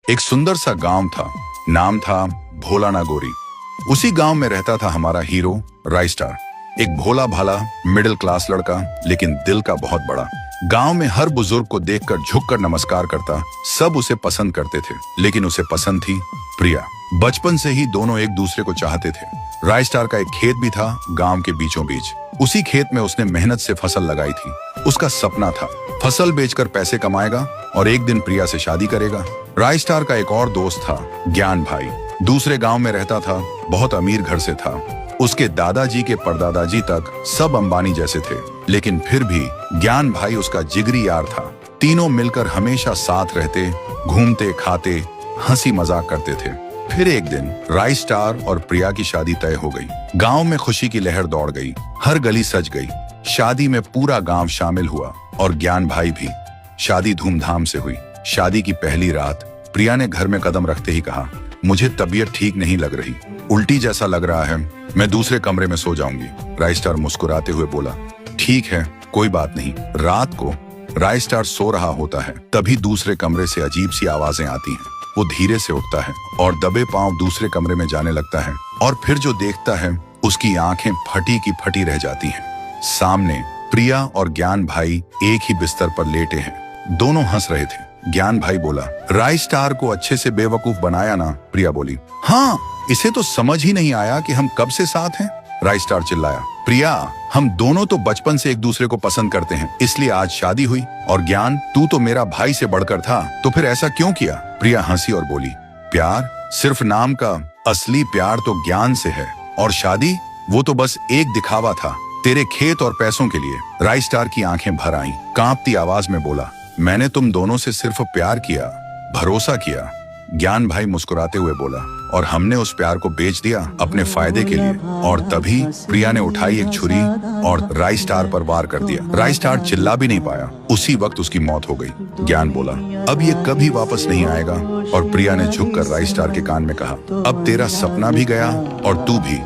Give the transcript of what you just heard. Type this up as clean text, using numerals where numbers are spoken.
एक सुंदर सा गांव था। नाम था भोला नागोरी। उसी गांव में रहता था हमारा हीरो राइस्टार। एक भोला भाला मिडिल क्लास लड़का, लेकिन दिल का बहुत बड़ा। गांव में हर बुजुर्ग को देखकर झुककर नमस्कार करता। सब उसे पसंद करते थे, लेकिन उसे पसंद थी प्रिया। बचपन से ही दोनों एक दूसरे को चाहते थे। राइस्टार का एक खेत भी था गांव के बीचों बीच। उसी खेत में उसने मेहनत से फसल लगाई थी। उसका सपना था फसल बेचकर पैसे कमाएगा और एक दिन प्रिया से शादी करेगा। राइस्टार का एक और दोस्त था ज्ञान भाई। दूसरे गांव में रहता था, बहुत अमीर घर से था। उसके दादाजी के परदादाजी तक सब अंबानी जैसे थे, लेकिन फिर भी ज्ञान भाई उसका जिगरी यार था। तीनों मिलकर हमेशा साथ रहते, घूमते खाते, हंसी मजाक करते थे। फिर एक दिन राइस्टार और प्रिया की शादी तय हो गई। गांव में खुशी की लहर दौड़ गई, हर गली सज गई। शादी में पूरा गांव शामिल हुआ और ज्ञान भाई भी। शादी धूमधाम से हुई। शादी की पहली रात प्रिया ने घर में कदम रखते ही कहा, मुझे तबीयत ठीक नहीं लग रही, उल्टी जैसा लग रहा है, मैं दूसरे कमरे में सो जाऊंगी। राइस्टार मुस्कुराते हुए बोला, ठीक है, कोई बात नहीं। रात को राइस्टार सो रहा होता है, तभी दूसरे कमरे से अजीब सी आवाजें आती हैं। वो धीरे से उठता है और दबे पांव दूसरे कमरे में जाने लगता है, और फिर जो देखता है उसकी आंखें फटी की फटी रह जाती हैं। सामने प्रिया और ज्ञान भाई एक ही बिस्तर पर लेटे हैं। दोनों हंस रहे थे। ज्ञान भाई बोला, राइस्टार को अच्छे से बेवकूफ बनाया ना? प्रिया बोली, हाँ, इसे तो समझ ही नहीं आया कि हम कब से साथ हैं। राइस्टार चिल्लाया, प्रिया, हम दोनों तो बचपन से एक दूसरे को पसंद करते हैं, इसलिए आज शादी हुई। और ज्ञान, तू तो मेरा भाई से बढ़कर था, तो फिर ऐसा क्यों किया? प्रिया हंसी और बोली, प्यार सिर्फ नाम का, असली प्यार तो ज्ञान से है, और शादी वो तो बस एक दिखावा था, तेरे खेत और पैसों के लिए। राइस्टार की आंखें भर आईं, कांपती आवाज में बोला, मैंने तुम दोनों से सिर्फ प्यार किया, भरोसा किया। ज्ञान भाई मुस्कुराते हुए बोला, और हमने उस प्यार को बेच दिया अपने फायदे के लिए। और तभी प्रिया ने उठाई एक छुरी और राइस्टार पर वार कर दिया। राइस्टार चिल्ला भी नहीं पाया। उसी वक्त उसकी मौत हो गई। ज्ञान बोला, अब ये कभी वापस नहीं आएगा। और प्रिया ने झुककर राइस्टार के कान में कहा, अब तेरा सपना भी गया और तू भी।